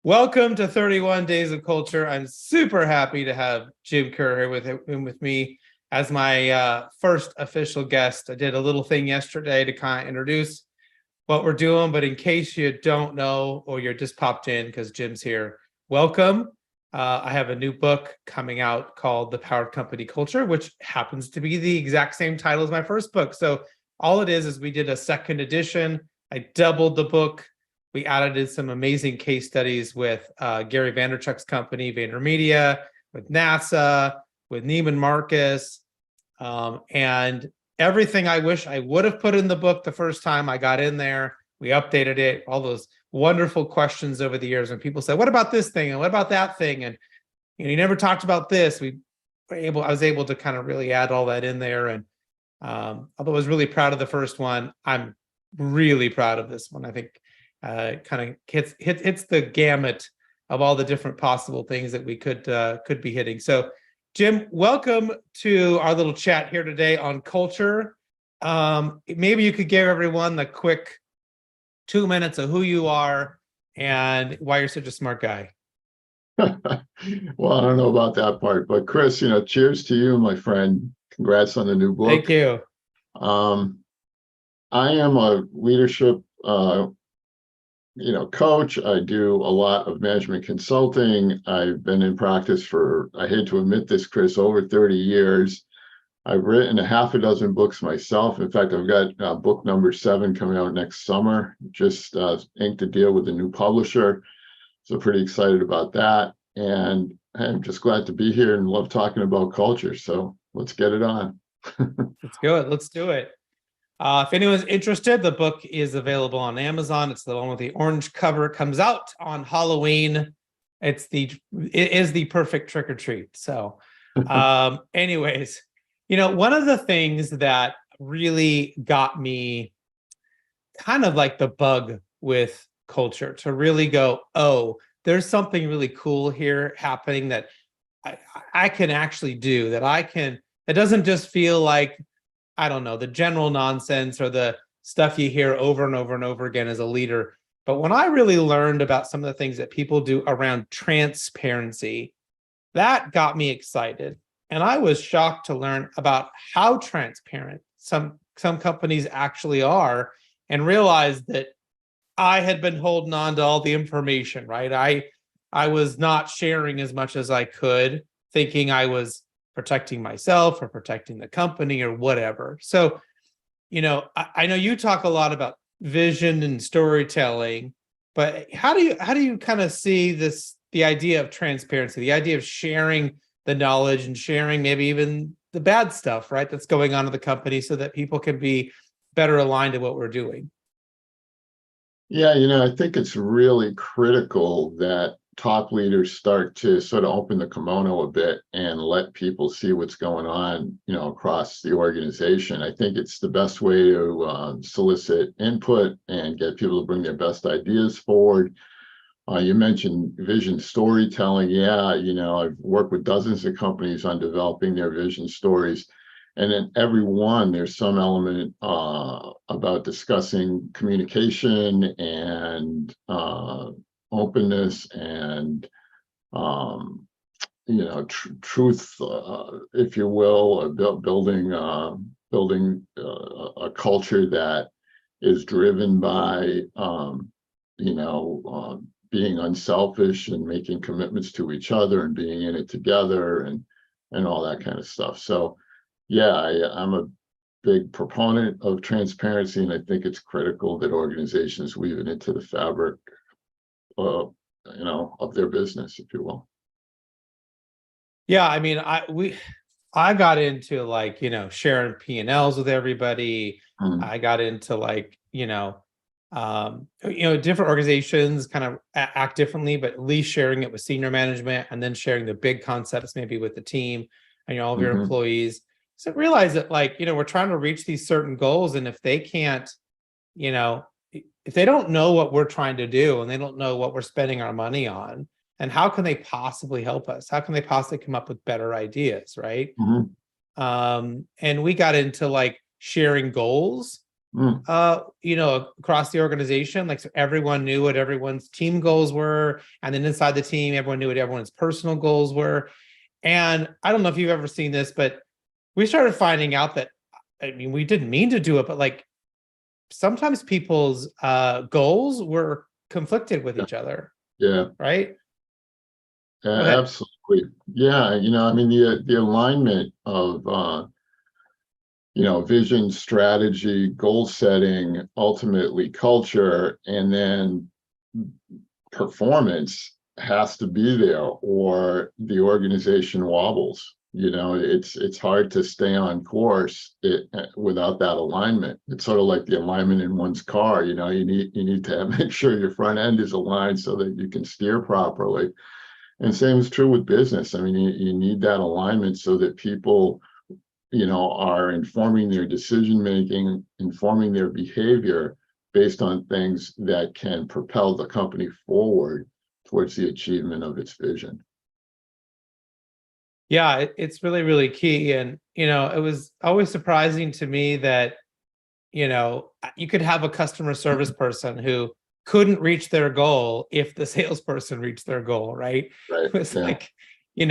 Welcome to 31 Days of Culture. I'm super happy to have Jim Kerr here with me as my first official guest. I did a little thing yesterday to kind of introduce what we're doing, but in case you don't know or you're just popped in because Jim's here, welcome. I have a new book coming out called The Powered Company Culture, which happens to be the exact same title as my first book. So all it is we did a second edition. I doubled the book. We added in some amazing case studies with Gary Vaynerchuk's company, VaynerMedia, with NASA, with Neiman Marcus, and everything I wish I would have put in the book the first time I got in there. We updated it, all those wonderful questions over the years when people said, what about this thing? And what about that thing? And you never talked about this. I was able to kind of really add all that in there. And although I was really proud of the first one, I'm really proud of this one. I think kind of hits the gamut of all the different possible things that we could be hitting. So, Jim, welcome to our little chat here today on culture. Maybe you could give everyone the quick 2 minutes of who you are and why you're such a smart guy. Well, I don't know about that part, but Chris, cheers to you, my friend. Congrats on the new book. Thank you. I am a leadership coach. I do a lot of management consulting. I've been in practice for, I hate to admit this, Chris, over 30 years. I've written a half a dozen books myself. In fact, I've got book number 7 coming out next summer. Just inked a deal with a new publisher. So pretty excited about that. And I'm just glad to be here and love talking about culture. So let's get it on. Let's go. Let's do it. If anyone's interested, the book is available on Amazon. It's the one with the orange cover. It comes out on Halloween. It is the perfect trick or treat. So, anyways, one of the things that really got me kind of like the bug with culture to really go, oh, there's something really cool here happening that I can actually do, that doesn't just feel like, I don't know, the general nonsense or the stuff you hear over and over and over again as a leader. But when I really learned about some of the things that people do around transparency, that got me excited. And I was shocked to learn about how transparent some companies actually are, and realized that I had been holding on to all the information, right? I was not sharing as much as I could, thinking I was protecting myself or protecting the company or whatever. So, I know you talk a lot about vision and storytelling, but how do you kind of see the idea of transparency, the idea of sharing the knowledge and sharing maybe even the bad stuff, right, that's going on in the company so that people can be better aligned to what we're doing? Yeah, I think it's really critical that top leaders start to sort of open the kimono a bit and let people see what's going on, across the organization. I think it's the best way to solicit input and get people to bring their best ideas forward. You mentioned vision storytelling. Yeah, I've worked with dozens of companies on developing their vision stories. And in every one, there's some element about discussing communication and openness and truth, if you will, building a culture that is driven by being unselfish and making commitments to each other and being in it together and all that kind of stuff. So yeah, I'm a big proponent of transparency, and I think it's critical that organizations weave it into the fabric of their business, if you will. Yeah, I mean, I got into sharing P&Ls with everybody. I got into different organizations kind of act differently, but at least sharing it with senior management and then sharing the big concepts maybe with the team and all of your employees. So realize that we're trying to reach these certain goals, and if they can't, if they don't know what we're trying to do and they don't know what we're spending our money on, and how can they possibly help us? How can they possibly come up with better ideas, right? And we got into sharing goals Mm, across the organization. Like, so everyone knew what everyone's team goals were. And then inside the team, everyone knew what everyone's personal goals were. And I don't know if you've ever seen this, but we started finding out that, I mean, we didn't mean to do it, but like sometimes people's goals were conflicted with yeah, each other, yeah, right? Go ahead. absolutely. Yeah, I mean, the alignment of vision, strategy, goal setting, ultimately culture, and then performance has to be there, or the organization wobbles. It's hard to stay on course without that alignment. It's sort of like the alignment in one's car. You need to make sure your front end is aligned so that you can steer properly. And same is true with business. I mean, you need that alignment so that people are informing their decision making, informing their behavior based on things that can propel the company forward towards the achievement of its vision. Yeah, it's really, really key. And, it was always surprising to me that, you could have a customer service person who couldn't reach their goal if the salesperson reached their goal, right? Right. It was Yeah. like, and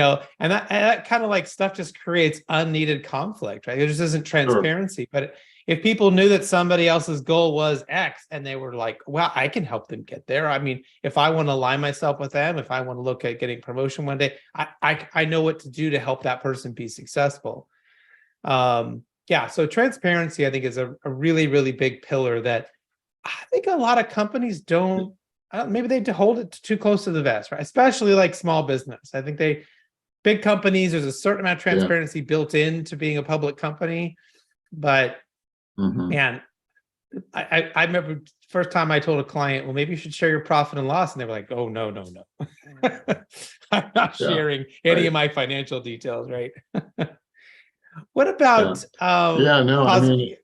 that kind of like stuff just creates unneeded conflict, right? It just isn't Sure. transparency. But if people knew that somebody else's goal was X and they were like, well, I can help them get there. I mean, if I want to align myself with them, if I want to look at getting promotion one day, I know what to do to help that person be successful. Yeah, so transparency, I think, is a really, really big pillar that I think a lot of companies don't, maybe they hold it too close to the vest, right? Especially like small business. I think big companies, there's a certain amount of Yeah. transparency built into being a public company. But Hmm. man, I remember first time I told a client, well, maybe you should share your profit and loss. And they were like, oh, no, no, no. I'm not Yeah. sharing any Right. of my financial details, right? What Yeah. about Yeah. No, I positive? mean,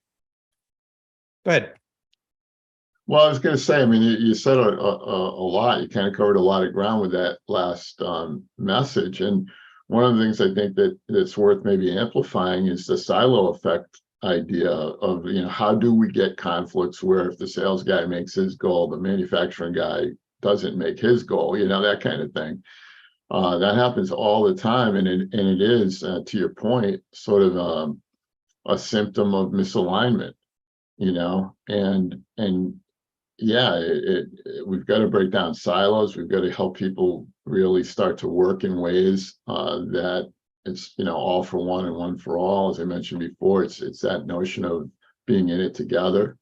Go ahead. well, I was going to say, I mean, you said a lot. You kind of covered a lot of ground with that last message. And one of the things I think that's worth maybe amplifying is the silo effect idea of, how do we get conflicts where if the sales guy makes his goal, the manufacturing guy doesn't make his goal, that kind of thing. That happens all the time. And it is, to your point, sort of a symptom of misalignment, and yeah, we've got to break down silos. We've got to help people really start to work in ways that it's all for one and one for all. As I mentioned before, it's that notion of being in it together,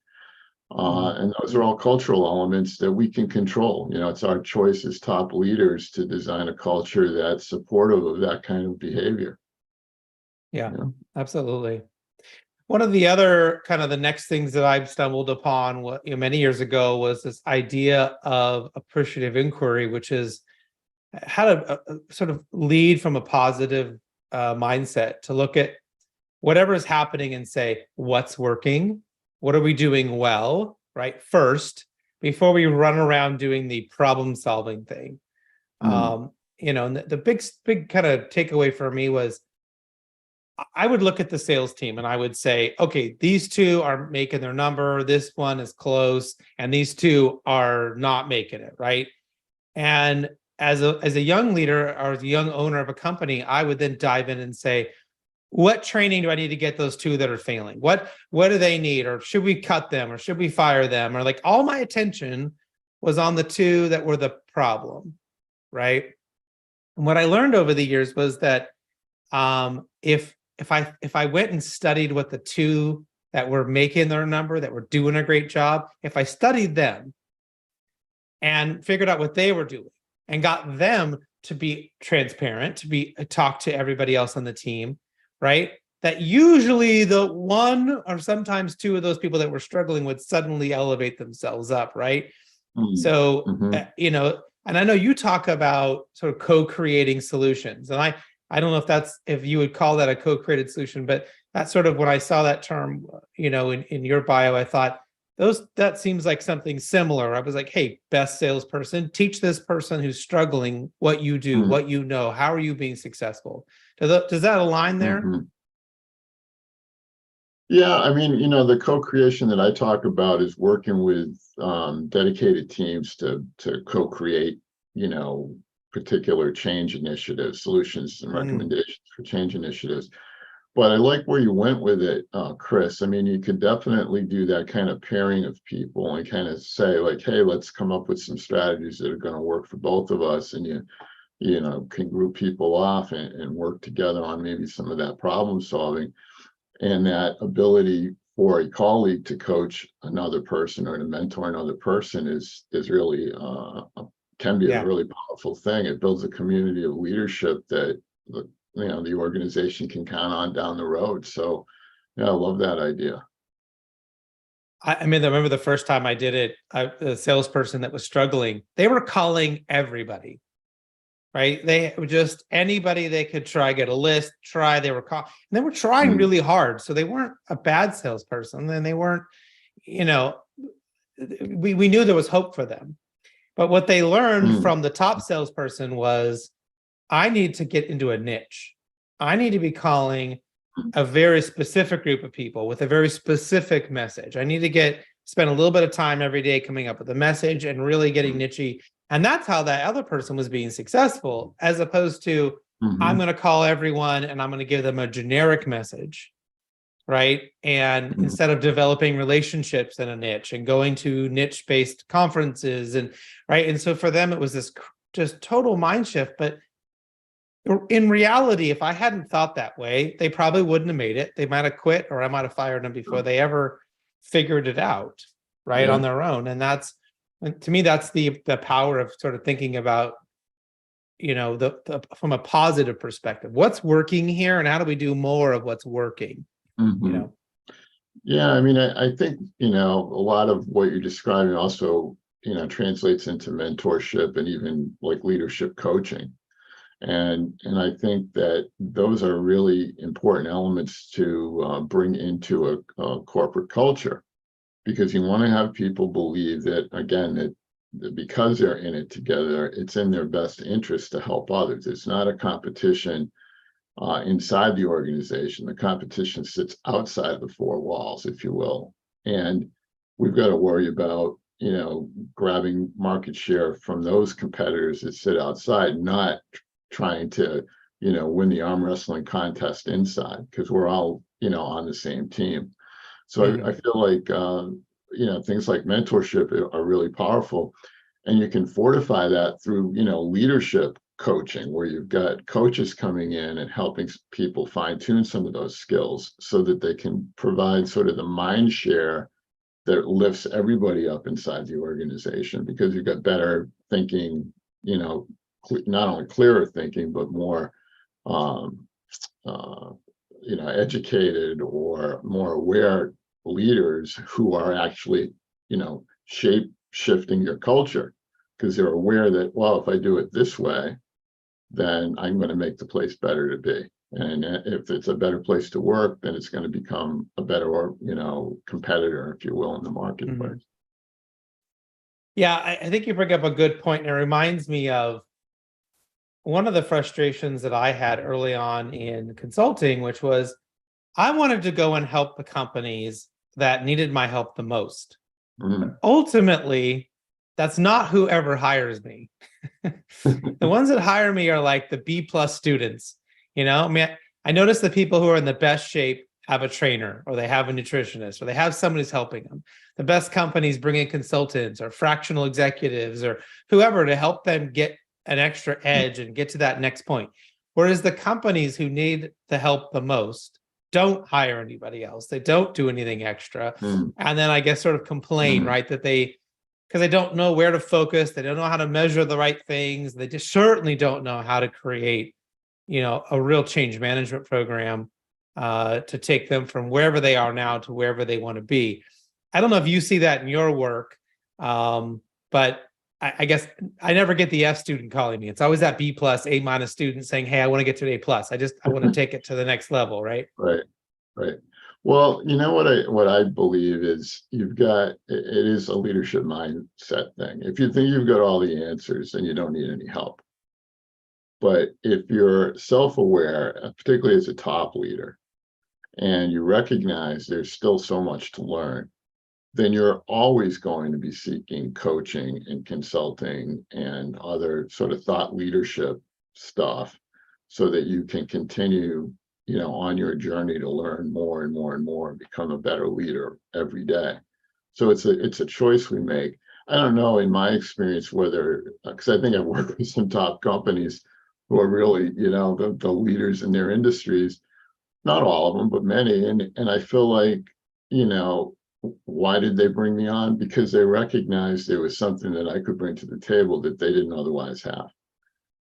and those are all cultural elements that we can control. It's our choice as top leaders to design a culture that's supportive of that kind of behavior. Yeah, You know? absolutely. One of the other kind of the next things that I've stumbled upon many years ago was this idea of appreciative inquiry, which is how to sort of lead from a positive mindset to look at whatever is happening and say, what's working? What are we doing well, right? First, before we run around doing the problem solving thing. Mm, And the big kind of takeaway for me was I would look at the sales team and I would say, okay, these two are making their number, this one is close, and these two are not making it, right? And as a young leader or as a young owner of a company, I would then dive in and say, what training do I need to get those two that are failing? What do they need? Or should we cut them or should we fire them? Or like all my attention was on the two that were the problem, right? And what I learned over the years was that if I went and studied what the two that were making their number, that were doing a great job, if I studied them and figured out what they were doing and got them to be transparent, to be talk to everybody else on the team, right? That usually the one or sometimes two of those people that were struggling would suddenly elevate themselves up, right? mm, So, mhm. and I know you talk about sort of co-creating solutions, and I don't know if you would call that a co-created solution, but that's sort of when I saw that term, in your bio, I thought that seems like something similar. I was like, hey, best salesperson, teach this person who's struggling what you do, Mm, what you know, how are you being successful? Does that align there? mhm. Yeah, I mean, the co-creation that I talk about is working with dedicated teams to co-create, you know, particular change initiatives, solutions and Mm, recommendations for change initiatives. But I like where you went with it, Chris. I mean, you could definitely do that kind of pairing of people and kind of say like, hey, let's come up with some strategies that are going to work for both of us. And you can group people off and work together on maybe some of that problem solving. And that ability for a colleague to coach another person or to mentor another person is really can be a yeah. really powerful thing. It builds a community of leadership that the organization can count on down the road. So yeah, I love that idea. I mean, I remember the first time I did it, the salesperson that was struggling, they were calling everybody, right? They were just anybody they could try, get a list, try. They were calling, and they were trying Mm, really hard. So they weren't a bad salesperson. And they weren't, you know, we knew there was hope for them. But what they learned mm, from the top salesperson was I need to get into a niche. I need to be calling a very specific group of people with a very specific message. I need to spend a little bit of time every day coming up with a message and really getting nichey. And that's how that other person was being successful, as opposed to I'm mhm, going to call everyone and I'm going to give them a generic message, right? And mm, instead of developing relationships in a niche and going to niche based conferences and right. And so for them, it was this just total mind shift. But in reality, if I hadn't thought that way, they probably wouldn't have made it. They might have quit or I might have fired them before they ever figured it out, right, yeah. on their own. And that's, to me, that's the power of sort of thinking about, the from a positive perspective, what's working here and how do we do more of what's working, you Mhm. know? Yeah, I mean, I think, a lot of what you're describing also, translates into mentorship and even like leadership coaching. And I think that those are really important elements to bring into a corporate culture, because you want to have people believe that, again, that because they're in it together, it's in their best interest to help others. It's not a competition inside the organization. The competition sits outside the four walls, if you will. And we've got to worry about, grabbing market share from those competitors that sit outside, not trying to, win the arm wrestling contest inside, because we're all, on the same team. So I Mhm. feel like, things like mentorship are really powerful. And you can fortify that through, leadership coaching, where you've got coaches coming in and helping people fine tune some of those skills so that they can provide sort of the mind share that lifts everybody up inside the organization, because you've got better thinking, not only clearer thinking, but more, um, uh, educated or more aware leaders who are actually, shape shifting your culture, because they're aware that, well, if I do it this way, then I'm going to make the place better to be. And if it's a better place to work, then it's going to become a better, or competitor, if you will, in the Mhm. marketplace. Yeah, I think you bring up a good point. And it reminds me of one of the frustrations that I had early on in consulting, which was I wanted to go and help the companies that needed my help the most. Mm, Ultimately, that's not whoever hires me. The ones that hire me are like the B plus students. I mean, I notice the people who are in the best shape have a trainer or they have a nutritionist or they have somebody who's helping them. The best companies bring in consultants or fractional executives or whoever to help them get an extra edge and get to that next point. Whereas the companies who need the help the most don't hire anybody else. They don't do anything extra. mm, And then I guess sort of complain, mm, right? That because they don't know where to focus, they don't know how to measure the right things. They just certainly don't know how to create, a real change management program to take them from wherever they are now to wherever they want to be. I don't know if you see that in your work, but I guess I never get the F student calling me. It's always that B plus, A minus student saying, "Hey, I want to get to an A plus. I want to take it to the next level." Right. right. Right. Well, what I believe is it is a leadership mindset thing. If you think you've got all the answers, then you don't need any help. But if you're self-aware, particularly as a top leader, and you recognize there's still so much to learn, then you're always going to be seeking coaching and consulting and other sort of thought leadership stuff so that you can continue, on your journey to learn more and more and more and become a better leader every day. So it's a choice we make. I don't know, in my experience, whether, because I think I've worked with some top companies who are really, the leaders in their industries, not all of them, but many. And I feel like, why did they bring me on? Because they recognized there was something that I could bring to the table that they didn't otherwise have.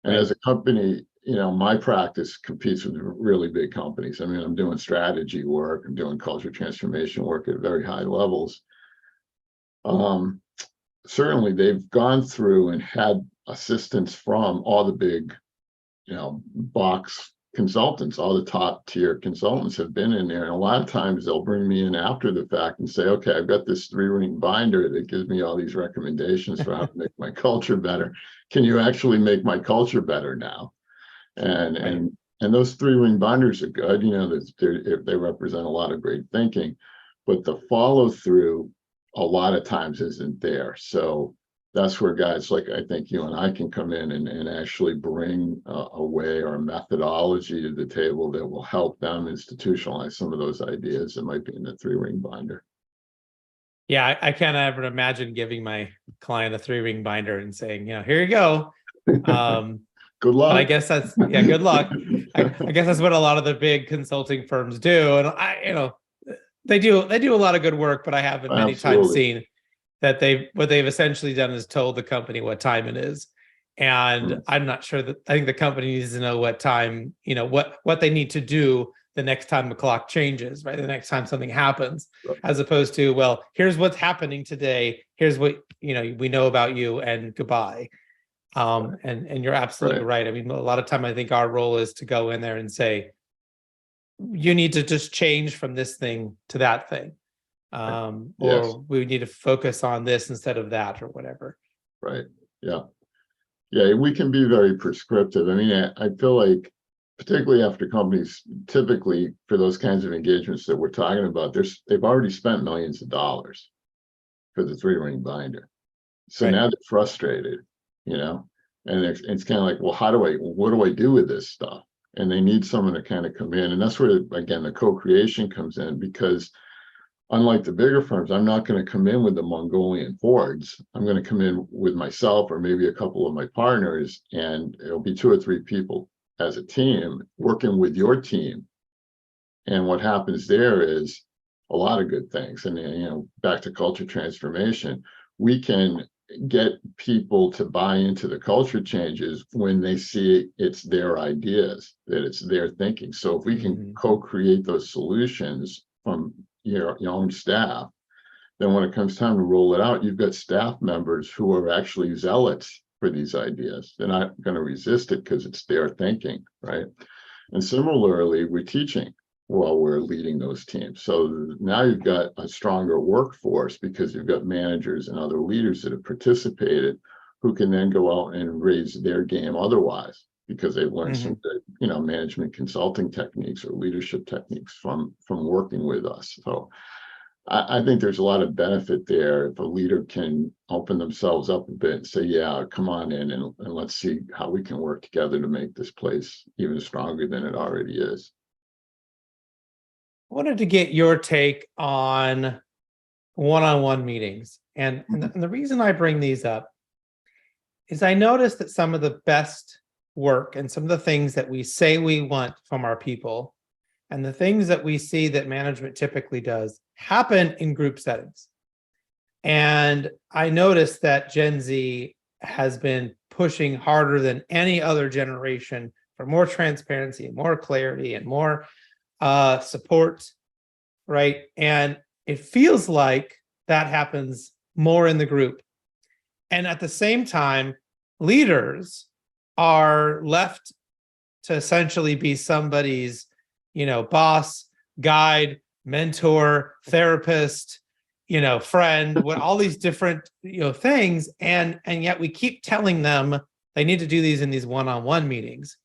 And Right. as a company, my practice competes with really big companies. I mean, I'm doing strategy work, I'm doing culture transformation work at very high levels. Certainly they've gone through and had assistance from all the big, box consultants. All the top tier consultants have been in there, and a lot of times they'll bring me in after the fact and say, okay, I've got this 3-ring binder that gives me all these recommendations for how to make my culture better. Can you actually make my culture better now? And Right. and those 3-ring binders are good, they represent a lot of great thinking, but the follow through a lot of times isn't there. So that's where guys like, I think you and I can come in and actually bring a way or a methodology to the table that will help them institutionalize some of those ideas that might be in the 3-ring binder. Yeah, I can't ever imagine giving my client a 3-ring binder and saying, here you go. Good luck. But I guess that's, yeah, good luck. I guess that's what a lot of the big consulting firms do. And they do a lot of good work, but I haven't many times seen that what they've essentially done is told the company what time it is. And I'm not sure that, I think the company needs to know what time, what they need to do the next time the clock changes, right? The next time something happens, as opposed to, well, here's what's happening today. Here's what, we know about you, and goodbye. And you're absolutely right. I mean, a lot of time I think our role is to go in there and say, you need to just change from this thing to that thing. Or we need to focus on this instead of that, or whatever. Right. Yeah. Yeah, we can be very prescriptive. I mean, I feel like, particularly after companies, typically for those kinds of engagements that we're talking about, they've already spent millions of dollars for the 3-ring binder. So now they're frustrated, and it's kind of like, well, what do I do with this stuff? And they need someone to kind of come in. And that's where, again, the co-creation comes in, because unlike the bigger firms, I'm not going to come in with the Mongolian hordes. I'm going to come in with myself or maybe a couple of my partners, and it'll be 2 or 3 people as a team working with your team. And what happens there is a lot of good things. And, back to culture transformation, we can get people to buy into the culture changes when they see it's their ideas, that it's their thinking. So if we can co-create those solutions from your own staff, then when it comes time to roll it out, you've got staff members who are actually zealots for these ideas. They're not going to resist it because it's their thinking, right? And similarly, we're teaching while we're leading those teams. So now you've got a stronger workforce because you've got managers and other leaders that have participated who can then go out and raise their game otherwise, because they've learned some good, management consulting techniques or leadership techniques from working with us. So I think there's a lot of benefit there if a leader can open themselves up a bit and say, yeah, come on in and let's see how we can work together to make this place even stronger than it already is. I wanted to get your take on one-on-one meetings. And the reason I bring these up is I noticed that some of the best work and some of the things that we say we want from our people and the things that we see that management typically does happen in group settings. And I noticed that Gen Z has been pushing harder than any other generation for more transparency, more clarity, and more support, right? And it feels like that happens more in the group. And at the same time, leaders are left to essentially be somebody's, boss, guide, mentor, therapist, friend, what all these different, things. And yet we keep telling them they need to do these in these one-on-one meetings.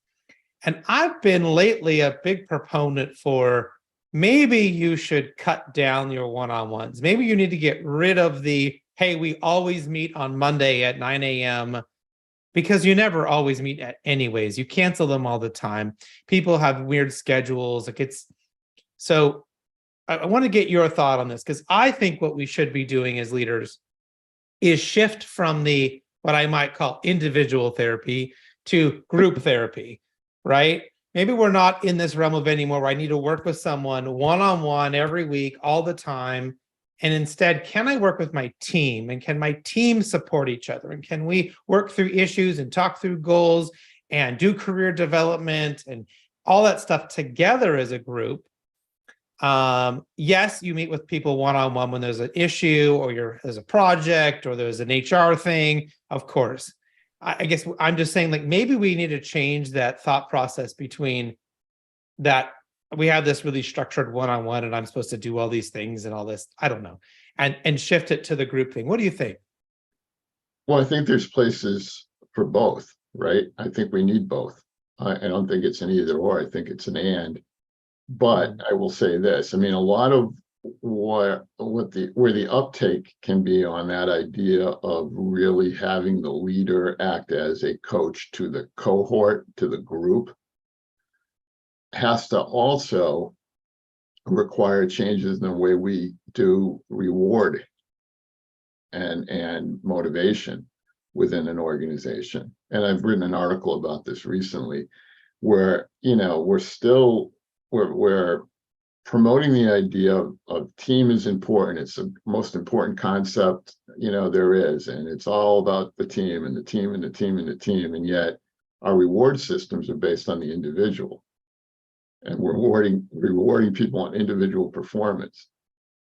And I've been lately a big proponent for maybe you should cut down your one-on-ones. Maybe you need to get rid of the, hey, we always meet on Monday at 9 a.m. because you never always meet at anyways. You cancel them all the time. People have weird schedules. Like it's so I want to get your thought on this because I think what we should be doing as leaders is shift from the what I might call individual therapy to group therapy, right? Maybe we're not in this realm of anymore where I need to work with someone one-on-one every week, all the time. And instead, can I work with my team? And can my team support each other? And can we work through issues and talk through goals and do career development and all that stuff together as a group? Yes, you meet with people one-on-one when there's an issue or there's a project or there's an HR thing, of course. I guess I'm just saying, like, maybe we need to change that thought process between that we have this really structured one-on-one and I'm supposed to do all these things and all this, I don't know, and shift it to the group thing. What do you think? Well, I think there's places for both, right? I think we need both. I don't think it's an either or. I think it's an and. But I will say this, I mean, a lot of where the uptake can be on that idea of really having the leader act as a coach to the cohort, to the group, has to also require changes in the way we do reward and motivation within an organization. And I've written an article about this recently where, you know, we're promoting the idea of team is important. It's the most important concept, you know, there is, and it's all about the team and the team and the team and the team. And yet our reward systems are based on the individual, and we're rewarding people on individual performance.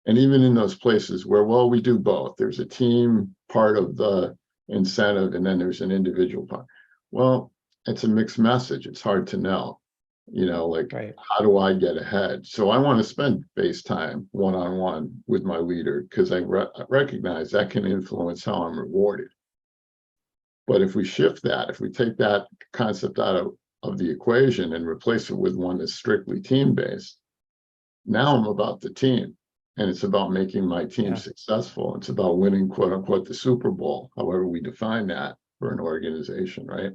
And even in those places where, well, we do both, there's a team part of the incentive and then there's an individual part. Well, it's a mixed message. It's hard to know. You know, like, Right. How do I get ahead? So I want to spend face time one-on-one with my leader because I recognize that can influence how I'm rewarded. But if we shift that, if we take that concept out of the equation and replace it with one that's strictly team-based, now I'm about the team. And it's about making my team successful. It's about winning, quote unquote, the Super Bowl, however we define that for an organization, right?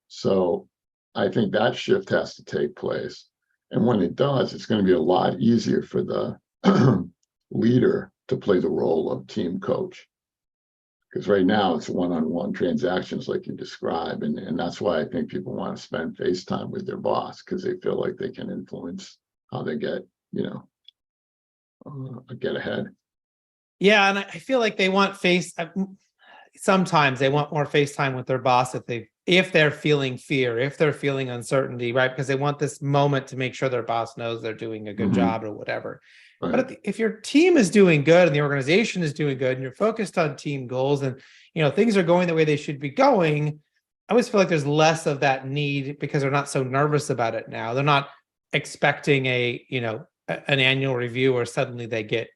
So I think that shift has to take place. And when it does, it's going to be a lot easier for the leader to play the role of team coach. Because right now it's one-on-one transactions like you describe. And that's why I think people want to spend face time with their boss because they feel like they can influence how they get, you know, get ahead. Yeah, and I feel like they want sometimes they want more face time with their boss if they're feeling fear, if they're feeling uncertainty, right? Because they want this moment to make sure their boss knows they're doing a good job or whatever. Right. But if your team is doing good and the organization is doing good and you're focused on team goals and, you know, things are going the way they should be going, I always feel like there's less of that need because they're not so nervous about it now. They're not expecting an annual review or suddenly they get,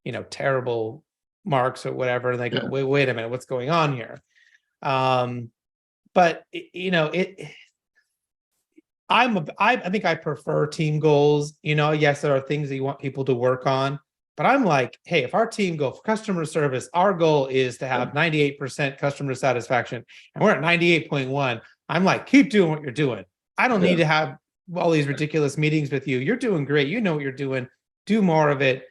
you know, terrible marks or whatever. And they go, wait a minute, what's going on here? But you know, I think I prefer team goals. You know, yes, there are things that you want people to work on, but I'm like, hey, if our team goal for customer service, our goal is to have 98% customer satisfaction, and we're at 98.1. I'm like, keep doing what you're doing. I don't need to have all these ridiculous meetings with you. You're doing great. You know what you're doing. Do more of it.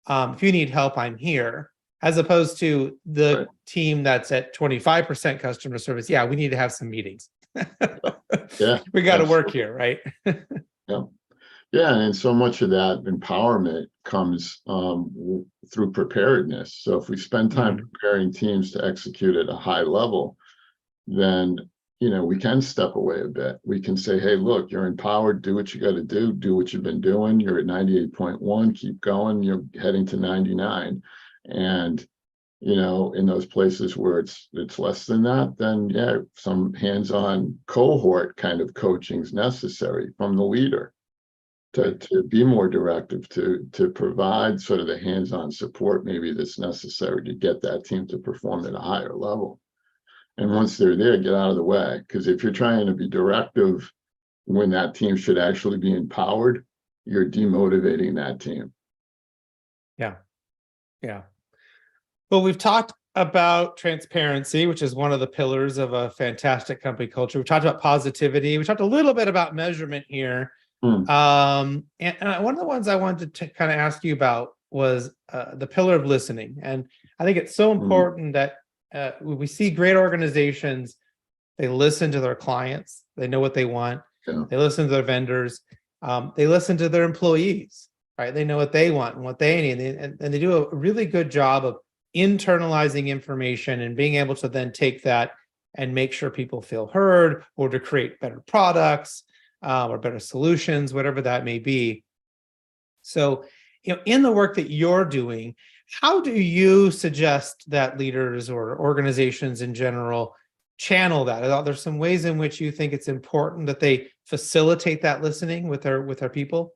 If you need help, I'm here. As opposed to the team that's at 25% customer service. Yeah, we need to have some meetings. We got to work here, right? Yeah, and so much of that empowerment comes through preparedness. So if we spend time preparing teams to execute at a high level, then, you know, we can step away a bit. We can say, hey, look, you're empowered, do what you got to do what you've been doing. You're at 98.1, keep going, you're heading to 99. And, you know, in those places where it's less than that, then yeah, some hands-on cohort kind of coaching is necessary from the leader to be more directive, to provide sort of the hands-on support maybe that's necessary to get that team to perform at a higher level. And once they're there, get out of the way. Because if you're trying to be directive when that team should actually be empowered, you're demotivating that team. Yeah. Yeah. Well, we've talked about transparency, which is one of the pillars of a fantastic company culture. We talked about positivity. We talked a little bit about measurement here. Hmm. And one of the ones I wanted to kind of ask you about was the pillar of listening. And I think it's so important that we see great organizations, they listen to their clients, they know what they want, Yeah. they listen to their vendors, they listen to their employees, right? They know what they want and what they need. And they do a really good job of internalizing information and being able to then take that and make sure people feel heard, or to create better products or better solutions, whatever that may be. So, in the work that you're doing, how do you suggest that leaders or organizations in general channel that? Are there some ways in which you think it's important that they facilitate that listening with their people?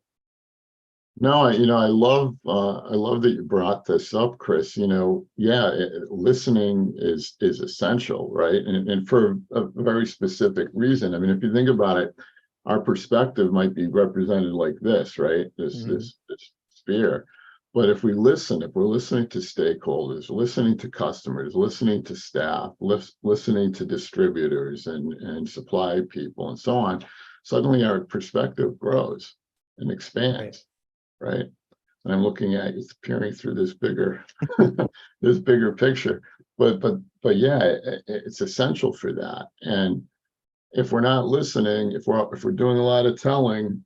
No, I love that you brought this up, Chris. Listening is essential, right? And for a very specific reason. I mean, if you think about it, our perspective might be represented like this, right? This sphere. But if we're listening to stakeholders, listening to customers, listening to staff, listening to distributors and supply people and so on, suddenly our perspective grows and expands. Right. And I'm looking at you peering through this bigger picture. But yeah, it's essential for that. And if we're not listening, if we're doing a lot of telling,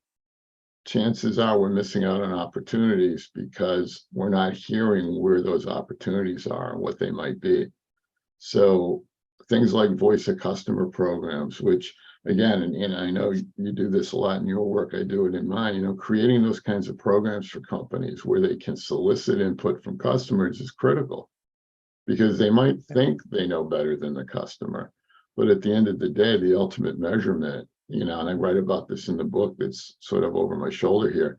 chances are we're missing out on opportunities because we're not hearing where those opportunities are and what they might be. So things like voice of customer programs, which again, and I know you do this a lot in your work, I do it in mine, creating those kinds of programs for companies where they can solicit input from customers is critical, because they might think they know better than the customer. But at the end of the day, the ultimate measurement, and I write about this in the book that's sort of over my shoulder here,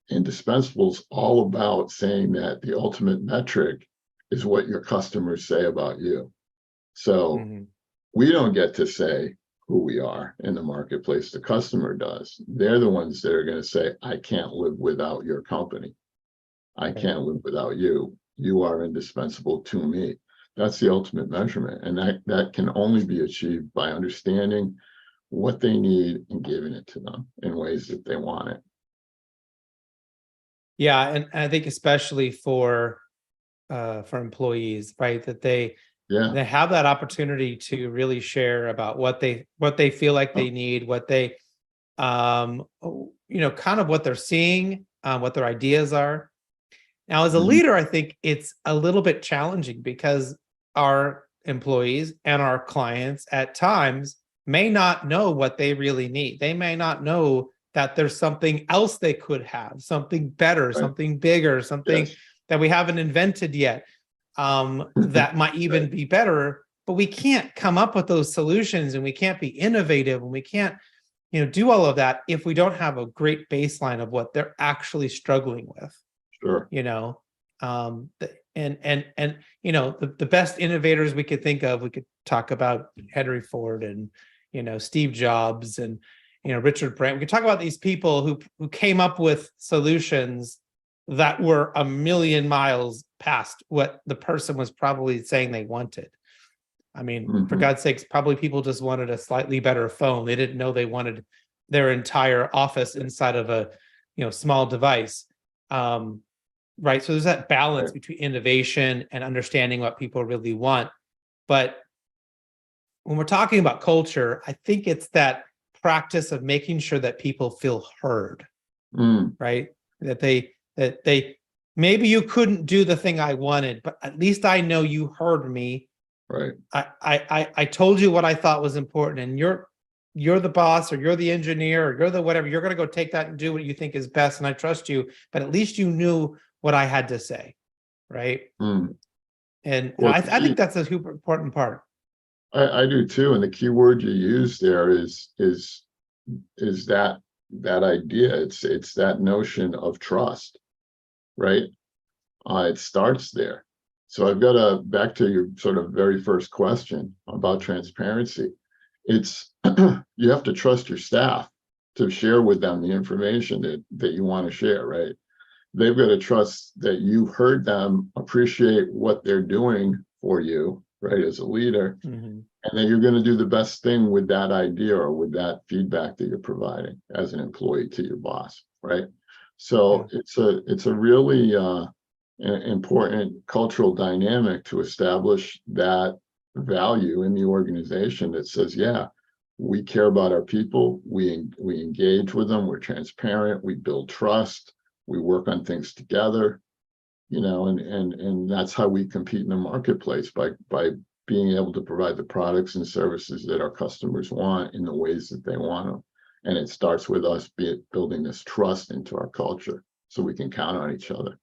indispensable is all about saying that the ultimate metric is what your customers say about you. So we don't get to say who we are in the marketplace. The customer does. They're the ones that are going to say, I can't live without your company. I can't live without you. You are indispensable to me. That's the ultimate measurement. And that can only be achieved by understanding what they need and giving it to them in ways that they want it. Yeah, and I think especially for employees, right, that they have that opportunity to really share about what they feel like they need, what they kind of what they're seeing, what their ideas are. Now, as a leader, I think it's a little bit challenging because our employees and our clients at times may not know what they really need. They may not know that there's something else they could have, something better, something bigger, something that we haven't invented yet, that might even be better. But we can't come up with those solutions, and we can't be innovative, and we can't, do all of that if we don't have a great baseline of what they're actually struggling with. Sure. The best innovators we could think of, we could talk about Henry Ford and Steve Jobs and Richard Branson. We could talk about these people who came up with solutions that were a million miles past what the person was probably saying they wanted. I mean, for God's sakes, probably people just wanted a slightly better phone. They didn't know they wanted their entire office inside of a small device. Right. So there's that balance between innovation and understanding what people really want. But when we're talking about culture, I think it's that practice of making sure that people feel heard, right? That they maybe you couldn't do the thing I wanted, but at least I know you heard me. Right. I told you what I thought was important, and you're the boss, or you're the engineer, or you're the whatever. You're going to go take that and do what you think is best, and I trust you. But at least you knew what I had to say, right? And I think that's a super important part. I do too. And the key word you use there is that idea. It's that notion of trust, right? It starts there. So I've got back to your sort of very first question about transparency. It's you have to trust your staff to share with them the information that you want to share, right? They've got to trust that you've heard them, appreciate what they're doing for you, right, as a leader, Mhm. and then you're going to do the best thing with that idea or with that feedback that you're providing as an employee to your boss, right? So it's a really important cultural dynamic to establish that value in the organization that says, yeah, we care about our people, we engage with them, we're transparent, we build trust, we work on things together, and that's how we compete in the marketplace, by being able to provide the products and services that our customers want in the ways that they want them. And it starts with us building this trust into our culture so we can count on each other.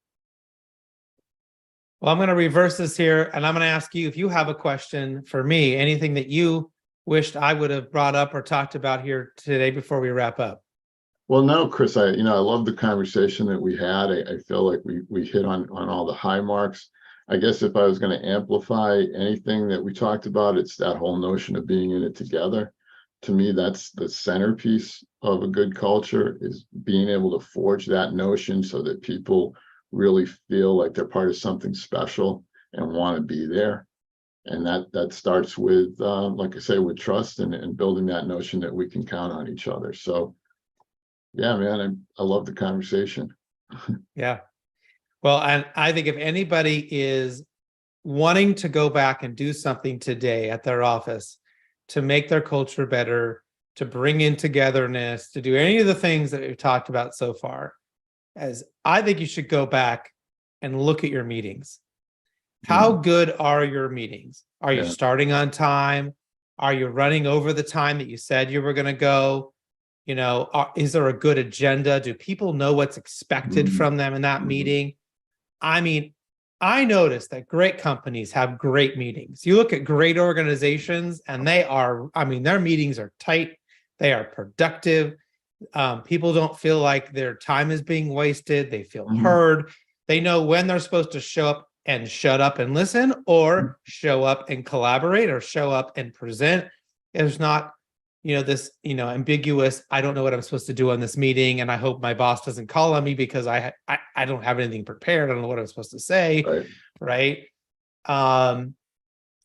Well, I'm going to reverse this here, and I'm going to ask you if you have a question for me, anything that you wished I would have brought up or talked about here today before we wrap up. Well, no, Chris, I love the conversation that we had. I feel like we hit on all the high marks. I guess if I was going to amplify anything that we talked about, it's that whole notion of being in it together. To me, that's the centerpiece of a good culture, is being able to forge that notion so that people really feel like they're part of something special and want to be there. And that starts with, like I say, with trust and building that notion that we can count on each other. So yeah, man, I love the conversation. Yeah. Well, and I think if anybody is wanting to go back and do something today at their office to make their culture better, to bring in togetherness, to do any of the things that we've talked about so far, as I think you should go back and look at your meetings. How good are your meetings? Are you starting on time? Are you running over the time that you said you were going to go? Is there a good agenda? Do people know what's expected from them in that meeting? I mean, I noticed that great companies have great meetings. You look at great organizations and their meetings are tight. They are productive. People don't feel like their time is being wasted. They feel heard. They know when they're supposed to show up and shut up and listen, or show up and collaborate, or show up and present. It's not this, ambiguous, I don't know what I'm supposed to do on this meeting, and I hope my boss doesn't call on me because I don't have anything prepared. I don't know what I'm supposed to say. Right.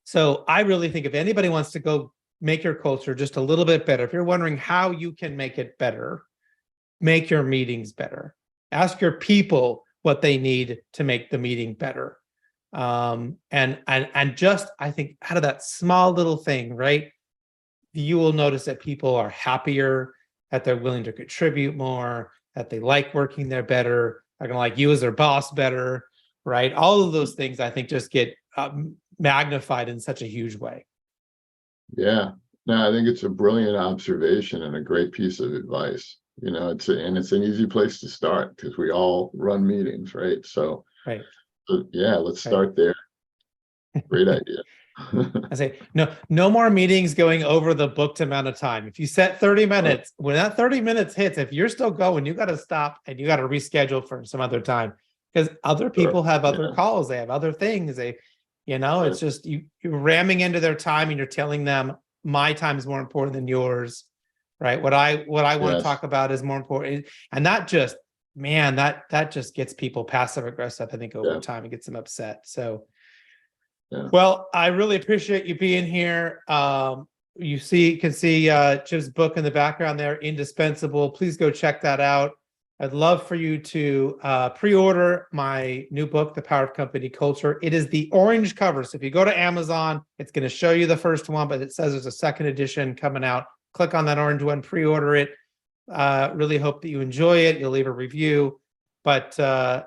So I really think if anybody wants to go make your culture just a little bit better, if you're wondering how you can make it better, make your meetings better. Ask your people what they need to make the meeting better. And just, I think, out of that small little thing, right, you will notice that people are happier, that they're willing to contribute more, that they like working there better, they're going to like you as their boss better, right? All of those things, I think, just get magnified in such a huge way. Yeah, no, I think it's a brilliant observation and a great piece of advice. It's an easy place to start because we all run meetings, right? So yeah, let's start there. Great idea. I say, no more meetings going over the booked amount of time. If you set 30 minutes, when that 30 minutes hits, if you're still going, you got to stop and you got to reschedule for some other time, because other people have other calls. They have other things. It's just you're ramming into their time and you're telling them my time is more important than yours, right? What I want to talk about is more important. And that just, man, that just gets people passive aggressive, I think, over time. It gets them upset. So, well, I really appreciate you being here. You can see Jim's book in the background there, Indispensable. Please go check that out. I'd love for you to pre-order my new book, The Power of Company Culture. It is the orange cover. So if you go to Amazon, it's going to show you the first one, but it says there's a second edition coming out. Click on that orange one, pre-order it. Really hope that you enjoy it. You'll leave a review. But I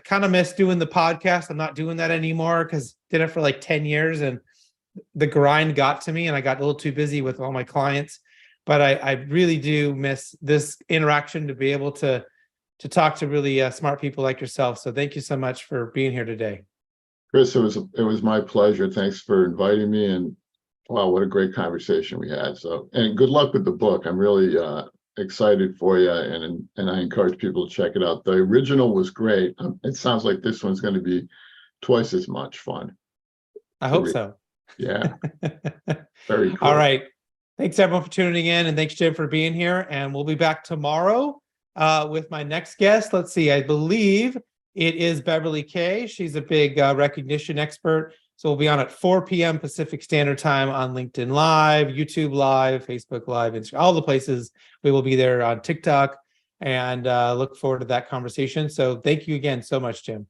kind of miss doing the podcast. I'm not doing that anymore because did it for like 10 years and the grind got to me and I got a little too busy with all my clients. But I really do miss this interaction, to be able to talk to really smart people like yourself. So thank you so much for being here today. Chris, it was my pleasure. Thanks for inviting me, and wow, what a great conversation we had. So, and good luck with the book. I'm really excited for you, and I encourage people to check it out. The original was great. It sounds like this one's going to be twice as much fun. I hope so. Yeah. Very cool. All right. Thanks everyone for tuning in, and thanks Jim for being here. And we'll be back tomorrow with my next guest. Let's see, I believe it is Beverly Kay. She's a big recognition expert. So we'll be on at 4 p.m. Pacific Standard Time on LinkedIn Live, YouTube Live, Facebook Live, Instagram, all the places. We will be there on TikTok, and look forward to that conversation. So thank you again so much, Jim.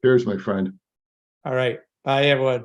Cheers, my friend. All right. Bye, everyone.